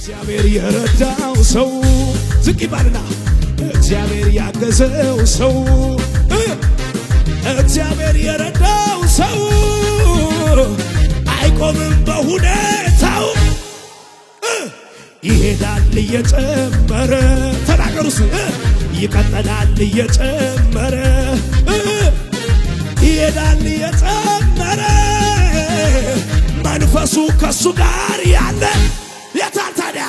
እግዚአብሔር የረዳው ሰው ዝቅ ይባልና እግዚአብሔር ያገዘው ሰው እግዚአብሔር የረዳው ሰው አይቆምም በሁኔታው ይሄዳል እየጨመረ ተናገሩስ ይቀጥላል እየጨመረ ይሄዳል እየጨመረ መንፈሱ ከሱ ጋር ያለ የታታዲያ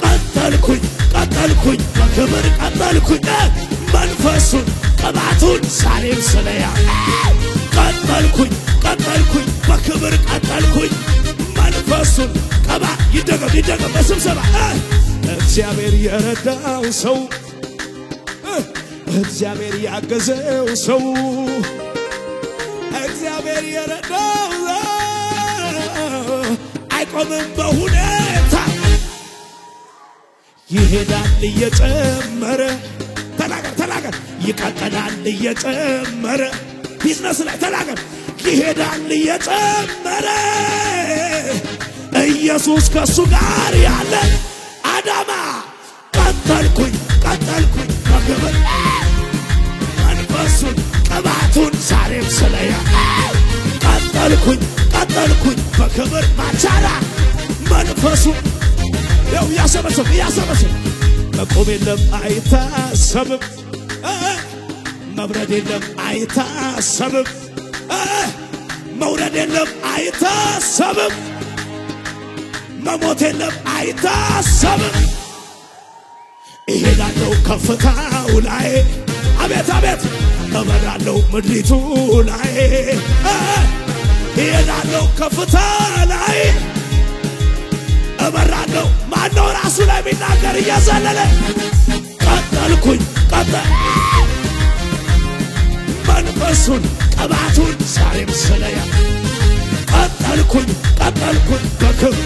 ቀጠልኩኝ በክብር ቀጠልኩኝ መንፈሱን ቅባቱን ዛሬም ስለያ ቀጠልኩኝ በክብር ቀጠልኩኝ መንፈሱን ቀባ ይደገም በስብሰባ እግዚአብሔር የረዳው ሰው እግዚአብሔር ያገዘው ሰው እግዚአብሔር የረዳው አይቆምም በሁኔታ ይሄዳል እየጨመረ ተናገር ይቀጥላል እየጨመረ ቢዝነስ ላይ ተናገር ይሄዳል እየጨመረ ኢየሱስ ከሱ ጋር ያለ አዳማ ቀጠልኩኝ በክብር መንፈሱን ቅባቱን ዛሬም ስለያ ቀጠልኩኝ በክብር ማቻራ መንፈሱ ያው ያሰበሰብ መቆም የለም አይታሰብም መብረድ የለም አይታሰብም መውረድ የለም አይታሰብም መሞት የለም አይታሰብም እሄዳለሁ ከፍታው ላይ አቤት እበራለሁ ምድሪቱ ላይ እሄዳለሁ ከፍታ ላይ እበራለሁ ማነው ራሱ ላይ ቢናገር እያዘለለ ቀጠልኩኝ መንፈሱን ቅባቱን ዛሬም ስለያ ቀጠልኩኝ በክብር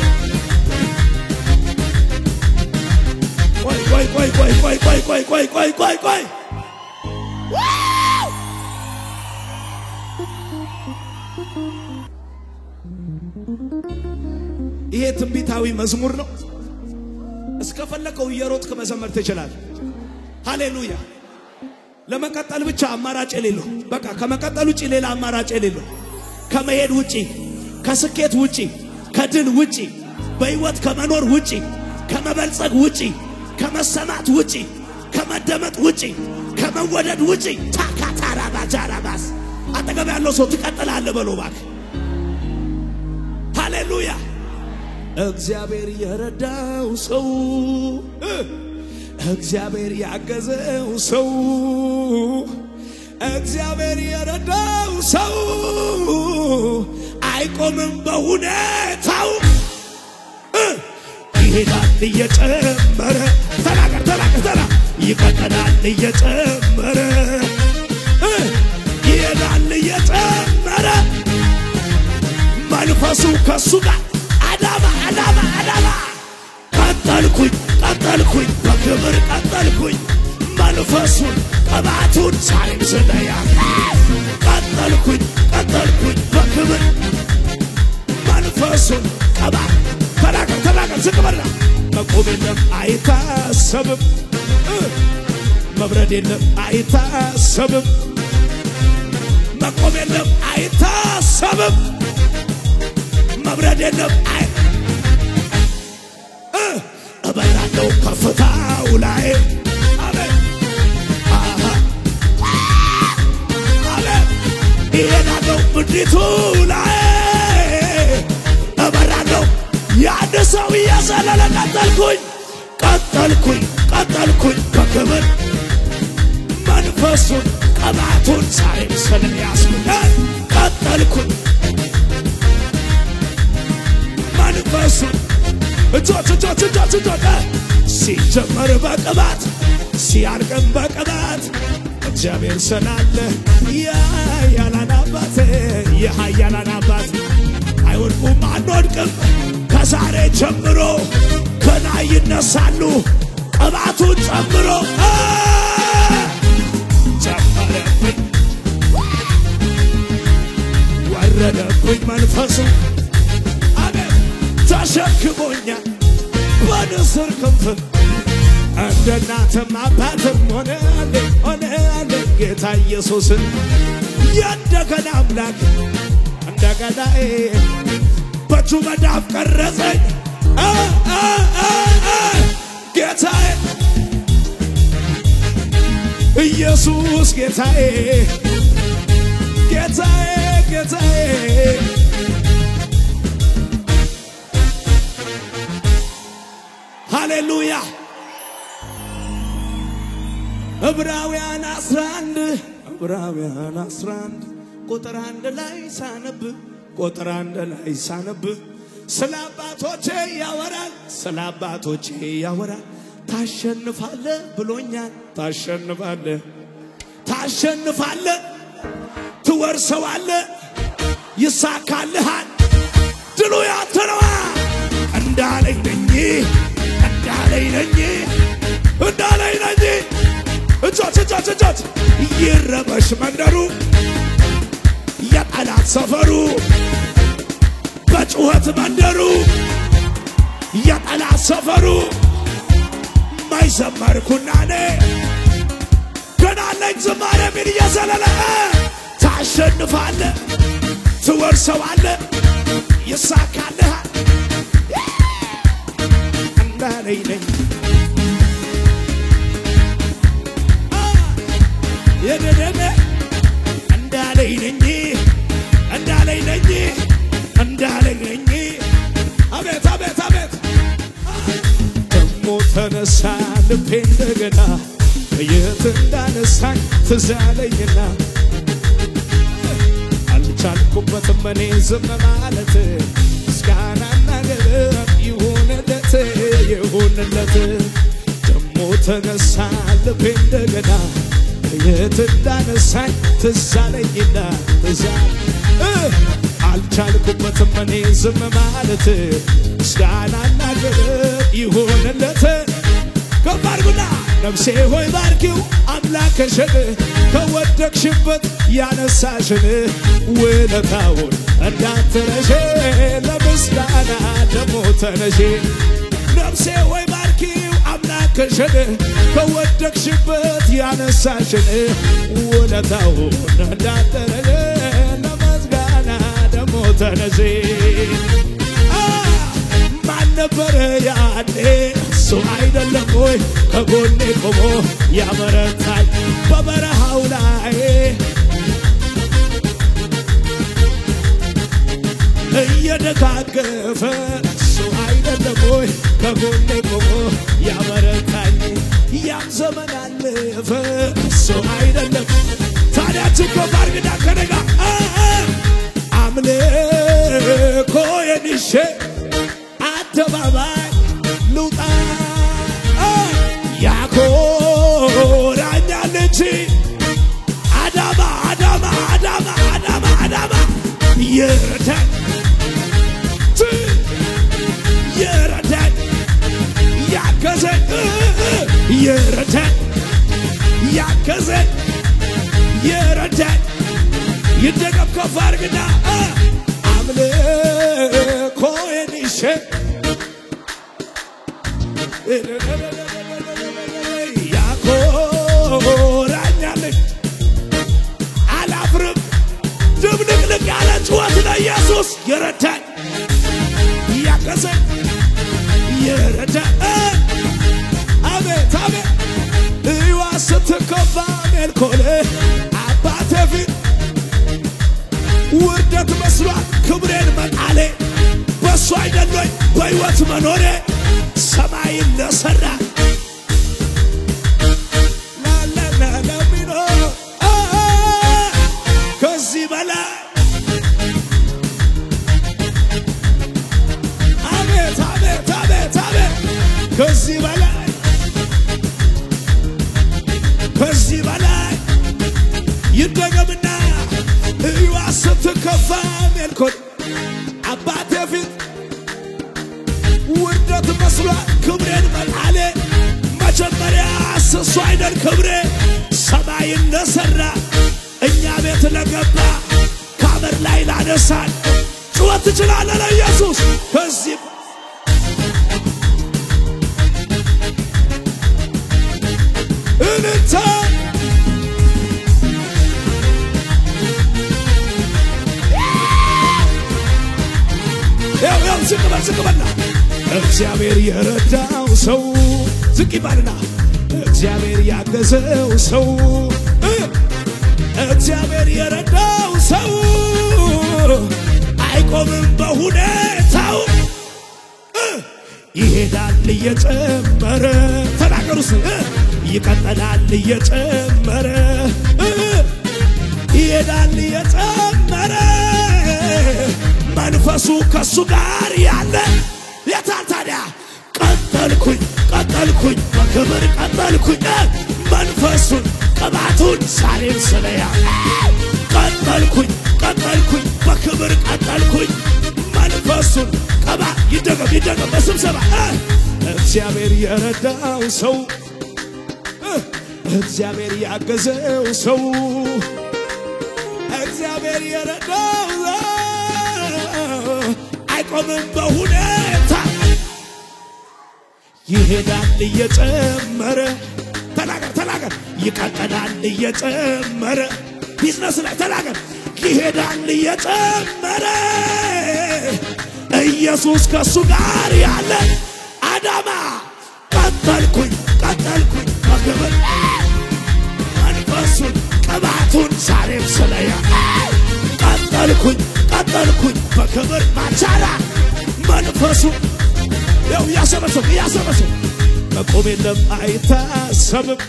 ቆይ ይሄ ትንቢታዊ መዝሙር ነው እስከፈለከው እየሮጥክ መዘመር ትችላለህ ሃሌሉያ ለመቀጠል ብቻ አማራጭ የሌለው በቃ ከመቀጠል ውጪ ሌላ አማራጭ የሌለው ከመሄድ ውጪ ከስኬት ውጪ ከድል ውጪ በህይወት ከመኖር ውጪ ከመበልጸግ ውጪ ከመሰማት ውጪ ከመደመጥ ውጪ ከመወደድ ውጪ ታካታራ ባጃራባስ አጠገብ ያለው ሰው ትቀጥላለህ በለው ባክ ሃሌሉያ እግዚአብሔር የረዳው ሰው እግዚአብሔር ያገዘው ሰው እግዚአብሔር የረዳው ሰው አይቆምም በሁኔታው ይሄዳል እየጨመረ ተናገር ይቀጥላል እየጨመረ ይሄዳል እየጨመረ መንፈሱ ከሱ ጋር አዳማ ቀጠልኩኝ በክብር ቀጠልኩኝ መንፈሱን ቅባቱን ዛሬም ስለያ ቀጠልኩኝ በክብር መንፈሱን ቅባት ተናገር ዝቅበላ መቆም የለም አይታሰብም መብረድ የለም አይታሰብም መቆም የለም አይታሰብም መብረድ የለም እበራለሁ ከፍታው ላይ አሜን እሄዳለሁ ምድሪቱ ላይ እበራለሁ ያን ሰው እየዘለለ ቀጠልኩኝ በክብር መንፈሱን ቅባቱን ዛሬም ስለያዝኩኝ ቀጠልኩኝ መንፈሱን እጆች ሲጀመር በቅባት ሲያልቅም በቅባት እግዚአብሔር ስላለ የኃያላን አባት አይወድቁም አንወድቅም ከዛሬ ጀምሮ ገና ይነሳሉ ቅባቱን ጨምሮ ጨመረብኝ ወረደብኝ መንፈሱ አሜን ተሸክሞኛል በንስር ክንፍ እንደ እናትም አባትም ሆነ ጌታ ኢየሱስ የእንደገና አምላክ እንደገና በእጁ መዳፍ ቀረጸኝ ጌታዬ ኢየሱስ ጌታዬ ጌታዬ ጌታዬ ሃሌሉያ ዕብራውያን 11 ቁጥር 1 ላይ ሳነብ ስለ አባቶቼ ያወራል ታሸንፋለህ ብሎኛል ታሸንፋለህ ትወርሰዋለህ ይሳካልሃል ድሉ ያንተ ነው እንዳለኝ ነኝ እጆች ይረበሽ መንደሩ የጠላት ሰፈሩ በጩኸት መንደሩ የጠላት ሰፈሩ ማይዘመርኩና ኔ ገና ለኝ ዝማሬ ምን እየዘለለ ታሸንፋለህ ትወርሰዋለህ ይሳካልሃል እንዳለኝ ነኝ የደደነ እንዳለኝ ነኝ አቤት ደሞ ተነሳ ልቤ እንደገና የት እንዳነሳኝ ትዝ አለኝና አልቻልኩበትም እኔ ዝም ማለት ምስጋናና ገለታ ይሁንለት ደሞ ተነሳ ልቤ እንደገና የት እንዳነሳኝ ትዝ አለኝና አልቻልኩበትም እኔ ዝም ማለት ምስጋናና ገለታ ይሁንለት ከባርጉና ነፍሴ ሆይ ባርኪው አምላክሽን ከወደቅሽበት ያነሳሽን ውለታውን እንዳትረሺ ለምስጋና ደሞ ተነሺ ነፍሴ ሆይ ባርኪው አምላክሽን ከወደቅሽበት ያነሳሽን ውለታውን እንዳትረሺ ለምስጋና ደሞ ተነሺ ማን ነበር ያኔ እሱ አይደለም ወይ ከጎኔ ቆሞ ያበረታኝ በበረሃው ላይ እየደጋገፈ እሱ አይደለም ወይ ከጎኔ ቆሞ ያበረታኝ ያም ዘመን አለፈ እሱ አይደለም ታዲያ ችግር ግዳ ከነጋ አምልኮ የንሼ አደባባይ ልውጣ ያኮራኛል እንጂ አዳማ ይረዳኝ ያገዘኝ ይረዳኝ ይደገም ከፍ አድርግና አምልኮዬን ይዤ ያኮራኛል አላፍርም ድብልቅልቅ ያለ ጩኸት ለኢየሱስ ይረዳኝ ያገዘኝ ይረዳኝ አቤት እዩዋ ስትከፋ ሜልኮሌ አባቴ ፊት ውርደት መስሏት ክብሬን መጣሌ በሱ አይደለኝ በሕይወት መኖሬ ሰማይን ለሠራ ለሚኖር ከዚህ በላይ አቤት ከዚህ በላይ ይደገምና እዩዋ ስትከፋ ሜልኮል አባቴ ፊት ውርደት መስሏት ክብሬን መጣሌ መጀመሪያ እሱ አይደል ክብሬ ሰማይን ለሠራ እኛ ቤት ለገባ ካመር ላይ ላነሳን ጩኸት ትችላለህ ለኢየሱስ ከዚህ እግዚአብሔር የረዳው ሰው ዝቅ ይባልና እግዚአብሔር ያገዘው ሰው እግዚአብሔር የረዳው ሰው አይቆምም በሁኔታው ይሄዳል እየጨመረ ተናገሩስ ይቀጥላል እየጨመረ ይሄዳል እየጨመረ መንፈሱ ከሱ ጋር ያለ የታል ታዲያ ቀጠልኩኝ በክብር ቀጠልኩኝ መንፈሱን ቅባቱን ዛሬም ስለያ ቀጠልኩኝ በክብር ቀጠልኩኝ መንፈሱን ቀባ ይደገም በስብሰባ እግዚአብሔር የረዳው ሰው እግዚአብሔር ያገዘው ሰው እግዚአብሔር የረዳው አይቆምም በሁኔታ ይሄዳል እየጨመረ ተናገር ይቀጥላል እየጨመረ ቢዝነስ ላይ ተናገር ይሄዳል እየጨመረ ኢየሱስ ከሱ ጋር ያለ አዳማ ቀጠልኩኝ በክብር መንፈሱን ቅባቱን ዛሬም ስለያ ቀጠልኩኝ በክብር ማቻራ መንፈሱ ያው ያሰበሰብ መቆም የለም አይታሰብም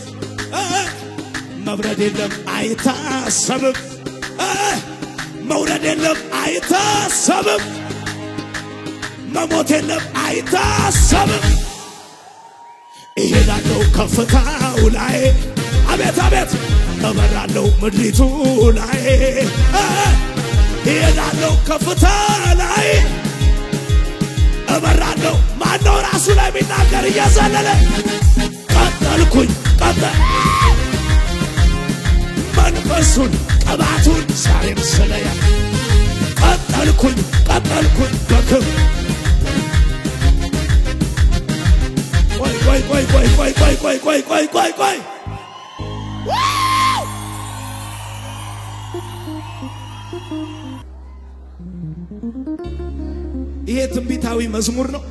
መብረድ የለም አይታሰብም መውረድ የለም አይታሰብም መሞት የለም አይታሰብም ይሄዳለው ከፍታው ላይ አቤት እበራለው ምድሪቱ ላይ ይሄዳለው ከፍታ ላይ እበራለው ማነው ራሱ ላይ ቢናገር እየዘለለ ቀጠልኩኝ መንፈሱን ቅባቱን ዛሬም ስለያ ቀጠልኩኝ በክብር ቆይ ይሄ ትንቢታዊ መዝሙር ነው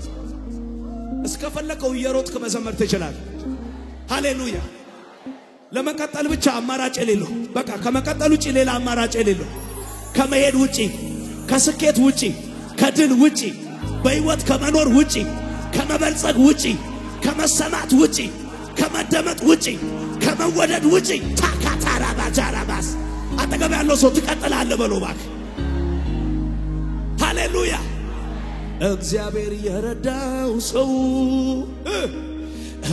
እስከፈለከው እየሮጥክ መዘመር ትችላለህ ሃሌሉያ ለመቀጠል ብቻ አማራጭ የሌለው በቃ ከመቀጠል ውጪ ሌላ አማራጭ የሌለው ከመሄድ ውጪ ከስኬት ውጪ ከድል ውጪ በህይወት ከመኖር ውጪ ከመበልጸግ ውጪ ከመሰማት ውጪ ከመደመጥ ውጪ ከመወደድ ውጪ ታካታራባጃራባስ አጠገብ ያለው ሰው ትቀጥላለህ በለው እባክህ ሃሌሉያ እግዚአብሔር የረዳው ሰው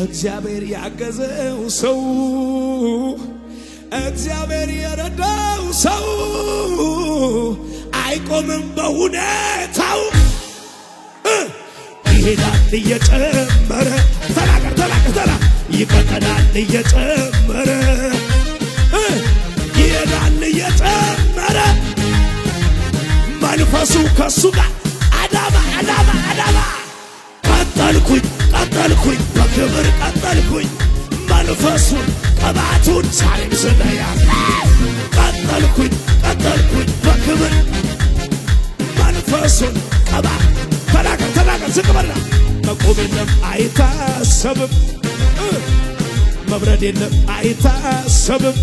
እግዚአብሔር ያገዘው ሰው እግዚአብሔር የረዳው ሰው አይቆምም በሁኔታው ይሄዳል እየጨመረ ተናገር ይቀጥላል እየጨመረ ይሄዳል እየጨመረ መንፈሱ ከሱ ጋር አዳማ ቀጠልኩኝ በክብር ቀጠልኩኝ መንፈሱን ቅባቱን ዛሬም ስለያ ቀጠልኩኝ በክብር መንፈሱን ቅባት ተናገር ዝቅ በላ መቆም የለም አይታሰብም መብረድ የለም አይታሰብም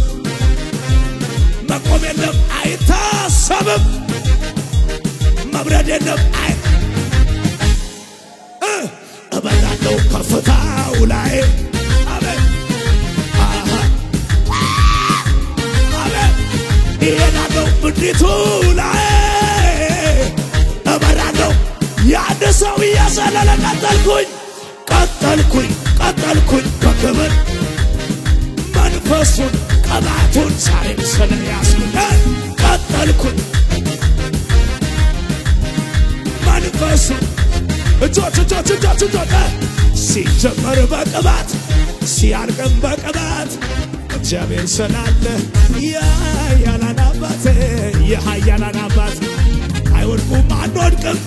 መቆም የለም አይታሰብም መብረድ የለም እበራለው ከፍታው ላይ አሜን ይሄዳለው ምድሪቱ ላይ እበራለው ያን ሰው እየዘለለ ቀጠልኩኝ በክብር መንፈሱን ቅባቱን ዛሬም ስለያዝኩኝ ቀጠልኩኝ መንፈሱን እጆች ሲጀመር በቅባት ሲያልቅም በቅባት እግዚአብሔር ስላለ የኃያላን አባት አይወድቁም አንወድቅም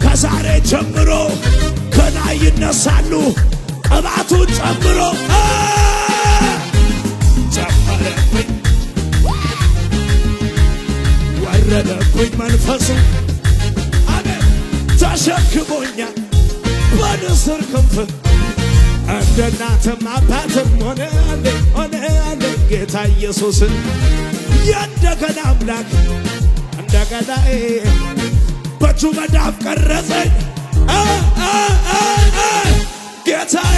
ከዛሬ ጀምሮ ከላይ ይነሳሉ ቅባቱን ጨምሮ ጨመረብኝ ወረደብኝ መንፈሱ አሜን ተሸክሞኛል በንስር ክንፍ እንደ እናትም አባትም ሆነ ጌታ ኢየሱስ የእንደገና አምላክ እንደገና በእጁ መዳፍ ቀረጸኝ ጌታዬ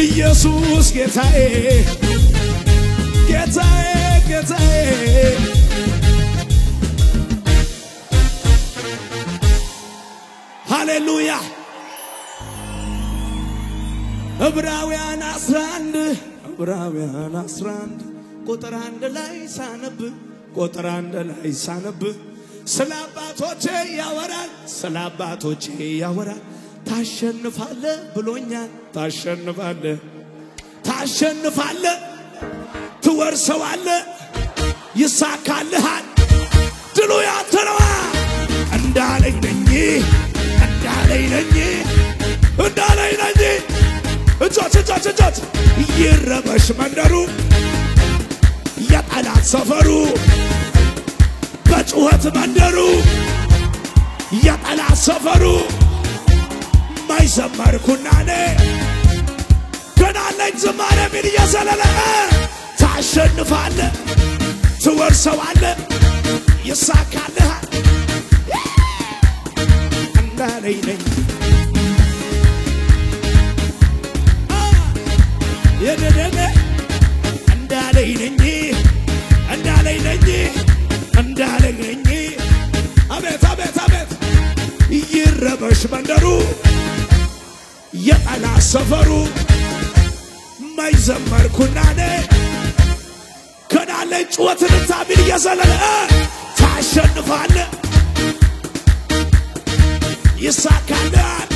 ኢየሱስ ጌታዬ ሃሌሉያ ዕብራውያን 11 ቁጥር 1 ላይ ሳነብ ስለ አባቶቼ ያወራል ታሸንፋለህ ብሎኛል ታሸንፋለህ ትወርሰዋለህ ይሳካልሃል ድሉ ያንተ ነው እንዳለኝ ነኝ እጆች ይረበሽ መንደሩ የጠላት ሰፈሩ በጩኸት መንደሩ የጠላት ሰፈሩ ማይዘመርኩናኔ ገናለኝ ዝማሬ ምን እየዘለለ ታሸንፋለህ ትወርሰዋለህ ይሳካልሃል እንዳለኝ ነኝ የደደደ እንዳለኝ ነኝ አቤት ይረበሽ መንደሩ የጠላት ሰፈሩ ማይዘመርኩናኔ ከናለኝ ጩኸትን ታሚል እየዘለለ ታሸንፋለህ ይሳካልሃል